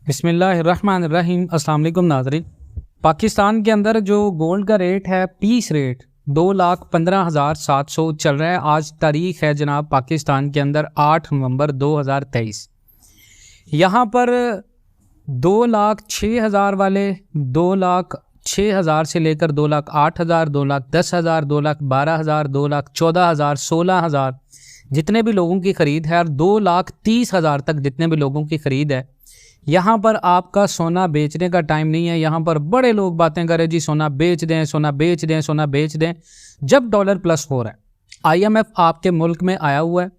बिस्मिल्लाहिर्रहमानिर्रहीम। अस्सलाम वालेकुम नाज़रीन। पाकिस्तान के अंदर जो गोल्ड का रेट है, पीस रेट 2,15,700 चल रहा है। आज तारीख है जनाब पाकिस्तान के अंदर 8 नवंबर 2023। यहाँ पर 2,06,000 वाले 2,06,000 से लेकर 2,08,000, 2,10,000, 2,12,000, 2,14,000, 16,000 जितने भी लोगों की ख़रीद है और 2,30,000 तक जितने भी लोगों की ख़रीद है। यहाँ पर आपका सोना बेचने का टाइम नहीं है। यहाँ पर बड़े लोग बातें करें जी सोना बेच दें, सोना बेच दें, सोना बेच दें, जब डॉलर प्लस हो रहा है। आईएमएफ आपके मुल्क में आया हुआ है।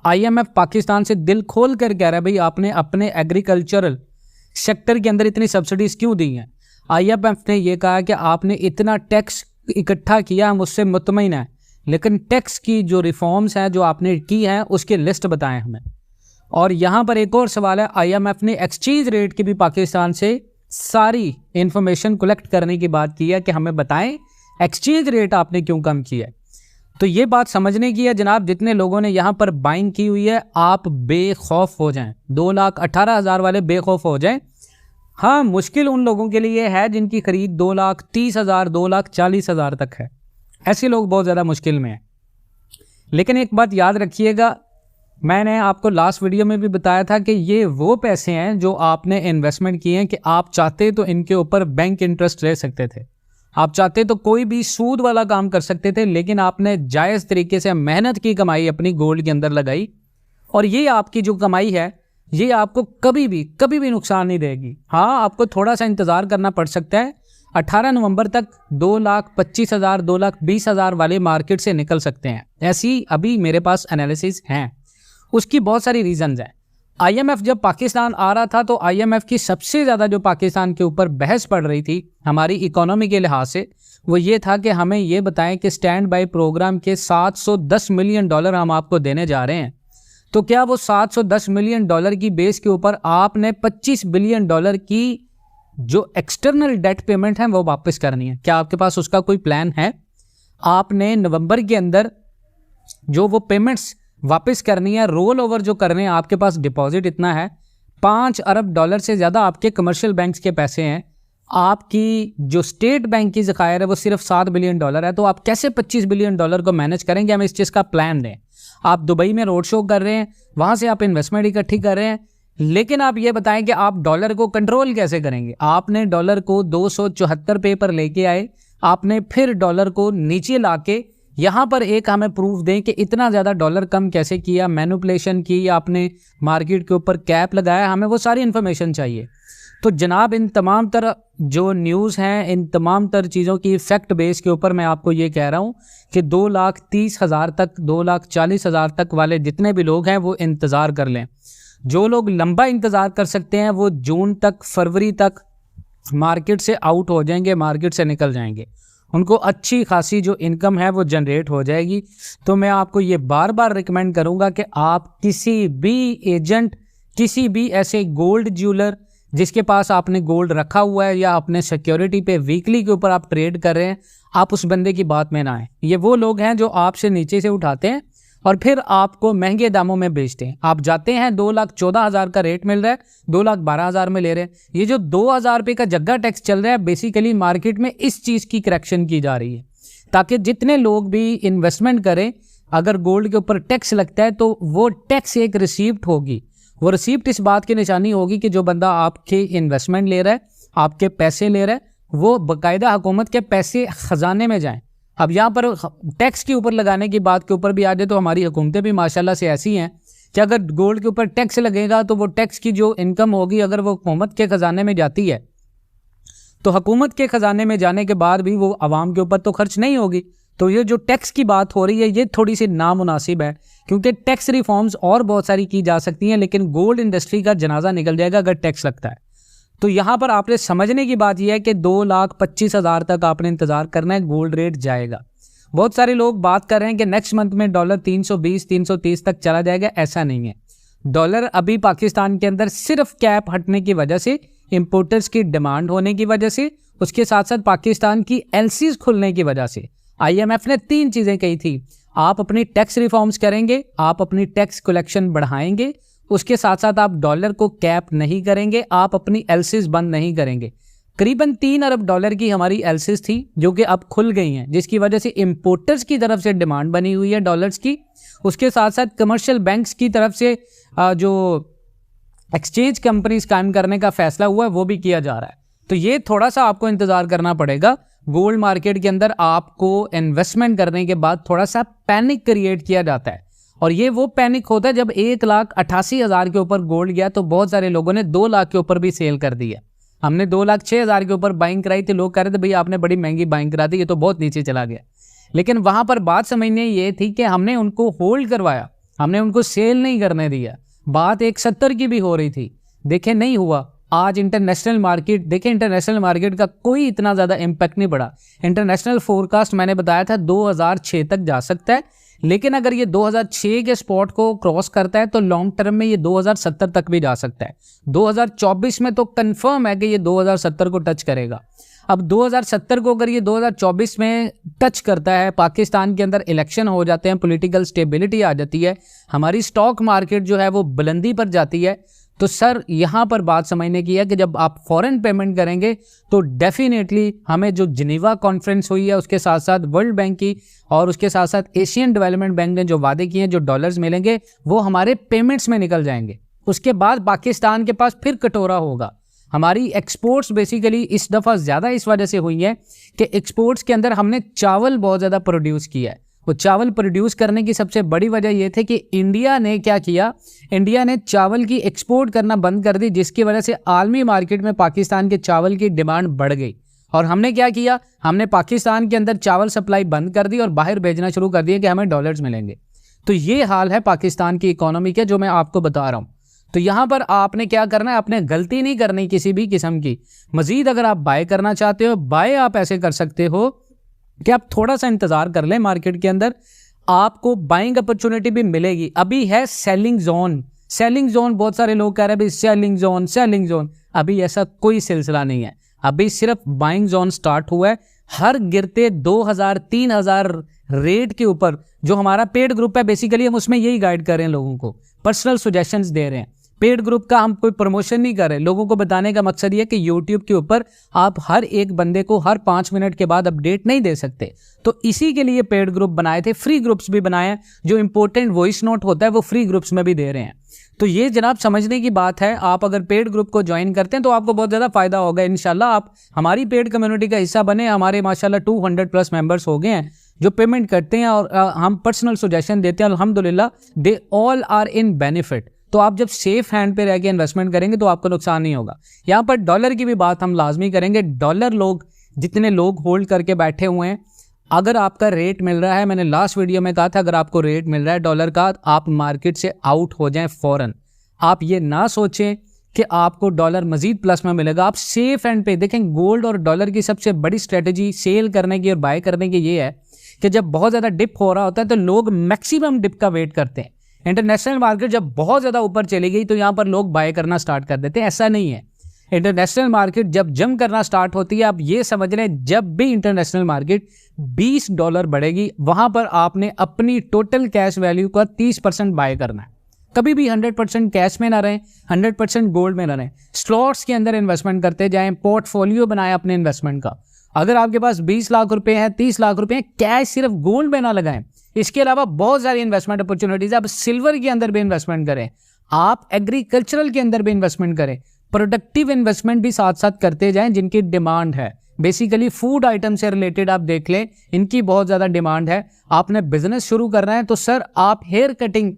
आईएमएफ पाकिस्तान से दिल खोल कर कह रहा है भाई आपने अपने एग्रीकल्चरल सेक्टर के अंदर इतनी सब्सिडीज़ क्यों दी हैं। आईएमएफ ने यह कहा कि आपने इतना टैक्स इकट्ठा किया, हम उससे मुतमईन हैं, लेकिन टैक्स की जो रिफॉर्म्स हैं जो आपने की हैं उसकी लिस्ट बताएं हमें। और यहाँ पर एक और सवाल है, आईएमएफ ने एक्सचेंज रेट की भी पाकिस्तान से सारी इंफॉर्मेशन कलेक्ट करने की बात की है कि हमें बताएं एक्सचेंज रेट आपने क्यों कम किया है। तो ये बात समझने की है जनाब, जितने लोगों ने यहाँ पर बाइंग की हुई है आप बेखौफ हो जाएं, 2,18,000 वाले बेखौफ हो जाएं। हाँ, मुश्किल उन लोगों के लिए है जिनकी खरीद 2,30,000, 2,40,000 तक है। ऐसे लोग बहुत ज़्यादा मुश्किल में हैं। लेकिन एक बात याद रखिएगा, मैंने आपको लास्ट वीडियो में भी बताया था कि ये वो पैसे हैं जो आपने इन्वेस्टमेंट किए हैं कि आप चाहते तो इनके ऊपर बैंक इंटरेस्ट ले सकते थे, आप चाहते तो कोई भी सूद वाला काम कर सकते थे, लेकिन आपने जायज़ तरीके से मेहनत की कमाई अपनी गोल्ड के अंदर लगाई और ये आपकी जो कमाई है ये आपको कभी भी नुकसान नहीं देगी। हाँ, आपको थोड़ा सा इंतज़ार करना पड़ सकता है। 18 नवंबर तक 2,25,000, 2,20,000 वाले मार्केट से निकल सकते हैं। ऐसी अभी मेरे पास एनालिसिस हैं, उसकी बहुत सारी रीजंस हैं। आईएमएफ जब पाकिस्तान आ रहा था तो आईएमएफ की सबसे ज़्यादा जो पाकिस्तान के ऊपर बहस पड़ रही थी हमारी इकोनॉमी के लिहाज से, वो ये था कि हमें ये बताएं कि स्टैंड बाय प्रोग्राम के $710 मिलियन हम आपको देने जा रहे हैं, तो क्या वो $710 मिलियन की बेस के ऊपर आपने $25 बिलियन की जो एक्सटर्नल डेट पेमेंट है वो वापस करनी है? क्या आपके पास उसका कोई प्लान है? आपने नवंबर के अंदर जो वो पेमेंट्स वापस करनी है, रोल ओवर जो करने हैं, आपके पास डिपॉजिट इतना है, $5 अरब से ज़्यादा आपके कमर्शियल बैंक्स के पैसे हैं, आपकी जो स्टेट बैंक की ज़खायर है वो सिर्फ $7 बिलियन है, तो आप कैसे $25 बिलियन को मैनेज करेंगे? हमें इस चीज़ का प्लान दें। आप दुबई में रोड शो कर रहे हैं, वहाँ से आप इन्वेस्टमेंट इकट्ठी कर रहे हैं, लेकिन आप ये बताएं कि आप डॉलर को कंट्रोल कैसे करेंगे? आपने डॉलर को 274 पे पर लेके आए, आपने फिर डॉलर को नीचे लाके यहाँ पर एक हमें प्रूफ दें कि इतना ज़्यादा डॉलर कम कैसे किया, मैनिपुलेशन की, आपने मार्केट के ऊपर कैप लगाया, हमें वो सारी इन्फॉर्मेशन चाहिए। तो जनाब इन तमाम तरह जो न्यूज़ हैं, इन तमाम तरह चीज़ों की फैक्ट बेस के ऊपर मैं आपको ये कह रहा हूँ कि 2,30,000 तक, 2,40,000 तक वाले जितने भी लोग हैं वो इंतज़ार कर लें। जो लोग लंबा इंतज़ार कर सकते हैं वो जून तक, फरवरी तक मार्केट से आउट हो जाएंगे, मार्केट से निकल जाएंगे, उनको अच्छी खासी जो इनकम है वो जनरेट हो जाएगी। तो मैं आपको ये बार बार रिकमेंड करूंगा कि आप किसी भी एजेंट, किसी भी ऐसे गोल्ड ज्वेलर जिसके पास आपने गोल्ड रखा हुआ है या अपने सिक्योरिटी पे वीकली के ऊपर आप ट्रेड कर रहे हैं, आप उस बंदे की बात में ना आए। ये वो लोग हैं जो आपसे नीचे से उठाते हैं और फिर आपको महंगे दामों में बेचते हैं। आप जाते हैं 2,14,000 का रेट मिल रहा है, 2,12,000 में ले रहे हैं। ये जो 2,000 रुपये का जग्गा टैक्स चल रहा है, बेसिकली मार्केट में इस चीज़ की करेक्शन की जा रही है ताकि जितने लोग भी इन्वेस्टमेंट करें, अगर गोल्ड के ऊपर टैक्स लगता है तो वो टैक्स एक रिसीप्ट होगी। वो रिसीप्ट इस बात की निशानी होगी कि जो बंदा आपके इन्वेस्टमेंट ले रहा है, आपके पैसे ले रहा है, वो बाकायदा हुकूमत के पैसे ख़जाने में जाएँ। अब यहाँ पर टैक्स के ऊपर लगाने की बात के ऊपर भी आ जाए तो हमारी हुकूमतें भी माशाल्लाह से ऐसी हैं कि अगर गोल्ड के ऊपर टैक्स लगेगा तो वो टैक्स की जो इनकम होगी, अगर वो हुकूमत के ख़जाने में जाती है तो हुकूमत के ख़जाने में जाने के बाद भी वो आवाम के ऊपर तो खर्च नहीं होगी। तो ये जो टैक्स की बात हो रही है ये थोड़ी सी नामुनासिब है, क्योंकि टैक्स रिफॉर्म्स और बहुत सारी की जा सकती हैं, लेकिन गोल्ड इंडस्ट्री का जनाजा निकल जाएगा अगर टैक्स लगता है। तो यहाँ पर आपने समझने की बात यह है कि 2,25,000 तक आपने इंतज़ार करना है, गोल्ड रेट जाएगा। बहुत सारे लोग बात कर रहे हैं कि नेक्स्ट मंथ में डॉलर 320, 330 तक चला जाएगा। ऐसा नहीं है। डॉलर अभी पाकिस्तान के अंदर सिर्फ कैप हटने की वजह से, इंपोर्टर्स की डिमांड होने की वजह से, उसके साथ साथ पाकिस्तान की एलसीज खुलने की वजह से, आईएमएफ ने 3 चीज़ें कही थी। आप अपनी टैक्स रिफॉर्म्स करेंगे, आप अपनी टैक्स कलेक्शन बढ़ाएंगे उसके साथ साथ आप डॉलर को कैप नहीं करेंगे, आप अपनी एलसीज बंद नहीं करेंगे। करीबन 3 अरब डॉलर की हमारी एलसीज थी जो कि अब खुल गई हैं, जिसकी वजह से इंपोर्टर्स की तरफ से डिमांड बनी हुई है डॉलर्स की। उसके साथ साथ कमर्शियल बैंक्स की तरफ से जो एक्सचेंज कंपनीज कायम करने का फैसला हुआ है वो भी किया जा रहा है। तो ये थोड़ा सा आपको इंतजार करना पड़ेगा। गोल्ड मार्केट के अंदर आपको इन्वेस्टमेंट करने के बाद थोड़ा सा पैनिक क्रिएट किया जाता है, और ये वो पैनिक होता है जब 1,88,000 के ऊपर गोल्ड गया तो बहुत सारे लोगों ने 2 लाख के ऊपर भी सेल कर दिया। हमने 2,06,000 के ऊपर बाइंग कराई थी, लोग कह रहे थे भाई आपने बड़ी महंगी बाइंग करा दी, ये तो बहुत नीचे चला गया। लेकिन वहां पर बात समझने ये थी कि हमने उनको होल्ड करवाया, हमने उनको सेल नहीं करने दिया। बात 170 की भी हो रही थी, देखें नहीं हुआ। आज इंटरनेशनल मार्केट देखें, इंटरनेशनल मार्केट का कोई इतना ज़्यादा इम्पैक्ट नहीं पड़ा। इंटरनेशनल फोरकास्ट मैंने बताया था 2006 तक जा सकता है, लेकिन अगर ये 2006 के स्पॉट को क्रॉस करता है तो लॉन्ग टर्म में ये 2070 तक भी जा सकता है। 2024 में तो कंफर्म है कि ये 2070 को टच करेगा। अब 2070 को अगर ये 2024 में टच करता है, पाकिस्तान के अंदर इलेक्शन हो जाते हैं, पॉलिटिकल स्टेबिलिटी आ जाती है, हमारी स्टॉक मार्केट जो है वो बुलंदी पर जाती है, तो सर यहाँ पर बात समझने की है कि जब आप फॉरेन पेमेंट करेंगे तो डेफिनेटली हमें जो जिनेवा कॉन्फ्रेंस हुई है, उसके साथ साथ वर्ल्ड बैंक की और उसके साथ साथ एशियन डेवलपमेंट बैंक ने जो वादे किए हैं, जो डॉलर्स मिलेंगे वो हमारे पेमेंट्स में निकल जाएंगे। उसके बाद पाकिस्तान के पास फिर कटोरा होगा। हमारी एक्सपोर्ट्स बेसिकली इस दफ़ा ज़्यादा इस वजह से हुई है कि एक्सपोर्ट्स के अंदर हमने चावल बहुत ज़्यादा प्रोड्यूस किया है। वो चावल प्रोड्यूस करने की सबसे बड़ी वजह ये थी कि इंडिया ने क्या किया, इंडिया ने चावल की एक्सपोर्ट करना बंद कर दी, जिसकी वजह से आलमी मार्केट में पाकिस्तान के चावल की डिमांड बढ़ गई। और हमने क्या किया, हमने पाकिस्तान के अंदर चावल सप्लाई बंद कर दी और बाहर भेजना शुरू कर दिया कि हमें डॉलर्स मिलेंगे। तो ये हाल है पाकिस्तान की इकोनॉमी का, जो मैं आपको बता रहा हूँ। तो यहाँ पर आपने क्या करना है, आपने गलती नहीं करनी किसी भी किस्म की। मजीद अगर आप बाय करना चाहते हो, बाय आप ऐसे कर सकते हो कि आप थोड़ा सा इंतजार कर लें, मार्केट के अंदर आपको बाइंग अपॉर्चुनिटी भी मिलेगी। अभी है सेलिंग जोन, सेलिंग जोन बहुत सारे लोग कह रहे हैं भाई सेलिंग जोन, सेलिंग जोन। अभी ऐसा कोई सिलसिला नहीं है, अभी सिर्फ बाइंग जोन स्टार्ट हुआ है। हर गिरते 2,000-3,000 रेट के ऊपर जो हमारा पेड ग्रुप है, बेसिकली हम उसमें यही गाइड कर रहे हैं लोगों को, पर्सनल सजेशंस दे रहे हैं। पेड ग्रुप का हम कोई प्रमोशन नहीं कर रहे, लोगों को बताने का मकसद ये है कि यूट्यूब के ऊपर आप हर एक बंदे को हर 5 मिनट के बाद अपडेट नहीं दे सकते, तो इसी के लिए पेड ग्रुप बनाए थे। फ्री ग्रुप्स भी बनाए हैं, जो इंपॉर्टेंट वॉइस नोट होता है वो फ्री ग्रुप्स में भी दे रहे हैं। तो ये जनाब समझने की बात है, आप अगर पेड ग्रुप को ज्वाइन करते हैं तो आपको बहुत ज़्यादा फायदा होगा। इंशाल्लाह आप हमारी पेड कम्युनिटी का हिस्सा बने। हमारे माशाल्लाह 200+ मेंबर्स हो गए हैं जो पेमेंट करते हैं और हम पर्सनल सजेशन देते हैं। अल्हम्दुलिल्लाह they all are in benefit. तो आप जब सेफ हैंड पे रह के इन्वेस्टमेंट करेंगे तो आपको नुकसान नहीं होगा। यहाँ पर डॉलर की भी बात हम लाजमी करेंगे। डॉलर लोग जितने लोग होल्ड करके बैठे हुए हैं, अगर आपका रेट मिल रहा है, मैंने लास्ट वीडियो में कहा था अगर आपको रेट मिल रहा है डॉलर का, आप मार्केट से आउट हो जाएं फ़ौरन। आप ये ना सोचें कि आपको डॉलर मजीद प्लस में मिलेगा, आप सेफ हैंड पे देखें। गोल्ड और डॉलर की सबसे बड़ी स्ट्रेटजी सेल करने की और बाय करने की ये है कि जब बहुत ज़्यादा डिप हो रहा होता है तो लोग मैक्सिमम डिप का वेट करते हैं। इंटरनेशनल मार्केट जब बहुत ज़्यादा ऊपर चली गई तो यहाँ पर लोग बाय करना स्टार्ट कर देते हैं। ऐसा नहीं है, इंटरनेशनल मार्केट जब जंप करना स्टार्ट होती है, आप ये समझ लें जब भी इंटरनेशनल मार्केट $20 बढ़ेगी, वहाँ पर आपने अपनी टोटल कैश वैल्यू का 30% बाय करना है। कभी भी 100% कैश में ना रहें, 100% गोल्ड में ना रहें। स्लॉट्स के अंदर इन्वेस्टमेंट करते जाएं, पोर्टफोलियो बनाएं अपने इन्वेस्टमेंट का। अगर आपके पास 20 लाख रुपए हैं, 30 लाख रुपए हैं, कैश सिर्फ गोल्ड में ना लगाएं। इसके अलावा बहुत सारी इन्वेस्टमेंट अपॉर्चुनिटीज। आप सिल्वर के अंदर भी इन्वेस्टमेंट करें, आप एग्रीकल्चरल के अंदर भी इन्वेस्टमेंट करें, प्रोडक्टिव इन्वेस्टमेंट भी साथ साथ करते जाएं जिनकी डिमांड है। बेसिकली फूड आइटम से रिलेटेड आप देख लें, इनकी बहुत ज़्यादा डिमांड है। आपने बिजनेस शुरू करना है तो सर आप हेयर कटिंग,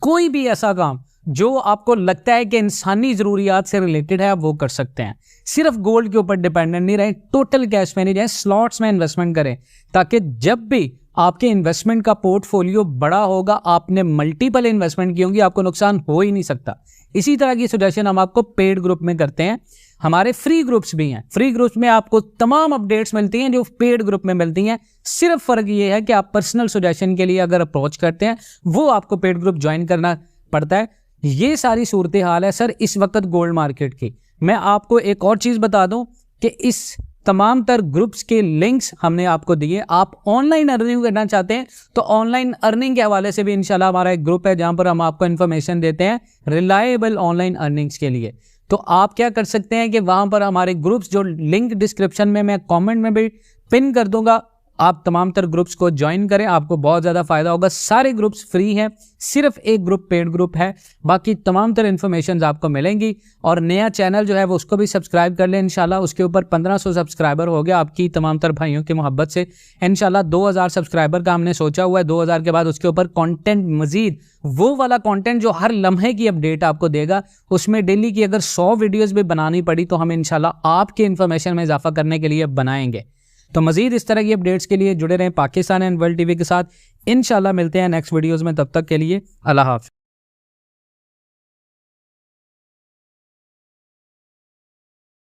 कोई भी ऐसा काम जो आपको लगता है कि इंसानी ज़रूरियात से रिलेटेड है, आप वो कर सकते हैं। सिर्फ गोल्ड के ऊपर डिपेंडेंट नहीं रहें, टोटल कैश में नहीं जाएं, स्लॉट्स में इन्वेस्टमेंट करें, ताकि जब भी आपके इन्वेस्टमेंट का पोर्टफोलियो बड़ा होगा, आपने मल्टीपल इन्वेस्टमेंट की होंगी, आपको नुकसान हो ही नहीं सकता। इसी तरह की सजेशन हम आपको पेड ग्रुप में करते हैं। हमारे फ्री ग्रुप्स भी हैं, फ्री ग्रुप्स में आपको तमाम अपडेट्स मिलती हैं जो पेड ग्रुप में मिलती हैं। सिर्फ फ़र्क ये है कि आप पर्सनल सजेशन के लिए अगर अप्रोच करते हैं, वो आपको पेड ग्रुप ज्वाइन करना पड़ता है। ये सारी सूरत हाल है सर इस वक्त गोल्ड मार्केट की। मैं आपको एक और चीज़ बता दूं कि इस तमाम तर ग्रुप्स के लिंक्स हमने आपको दिए। आप ऑनलाइन अर्निंग करना चाहते हैं तो ऑनलाइन अर्निंग के हवाले से भी इंशाल्लाह हमारा एक ग्रुप है जहां पर हम आपको इन्फॉर्मेशन देते हैं रिलायबल ऑनलाइन अर्निंग्स के लिए। तो आप क्या कर सकते हैं कि वहां पर हमारे ग्रुप्स, जो लिंक डिस्क्रिप्शन में मैं कमेंट में भी पिन कर दूंगा, आप तमाम तर ग्रुप्स को ज्वाइन करें, आपको बहुत ज़्यादा फायदा होगा। सारे ग्रुप्स फ्री हैं, सिर्फ एक ग्रुप पेड ग्रुप है, बाकी तमाम तर इन्फॉर्मेशन आपको मिलेंगी। और नया चैनल जो है वो उसको भी सब्सक्राइब कर लें इंशाल्लाह। उसके ऊपर 1500 सब्सक्राइबर हो गया आपकी तमाम तर भाइयों की मोहब्बत से। इंशाल्लाह 2000 सब्सक्राइबर का हमने सोचा हुआ है, 2000 के बाद उसके ऊपर कंटेंट, मजीद वो वाला कंटेंट जो हर लम्हे की अपडेट आपको देगा, उसमें डेली की अगर 100 वीडियोस भी बनानी पड़ी तो हम इंशाल्लाह आपके इन्फॉर्मेशन में इजाफा करने के लिए बनाएंगे। तो मजीद इस तरह की अपडेट्स के लिए जुड़े रहें पाकिस्तान एंड वर्ल्ड टीवी के साथ। इंशाल्लाह मिलते हैं नेक्स्ट वीडियोस में, तब तक के लिए अल्लाह हाफ़िज़।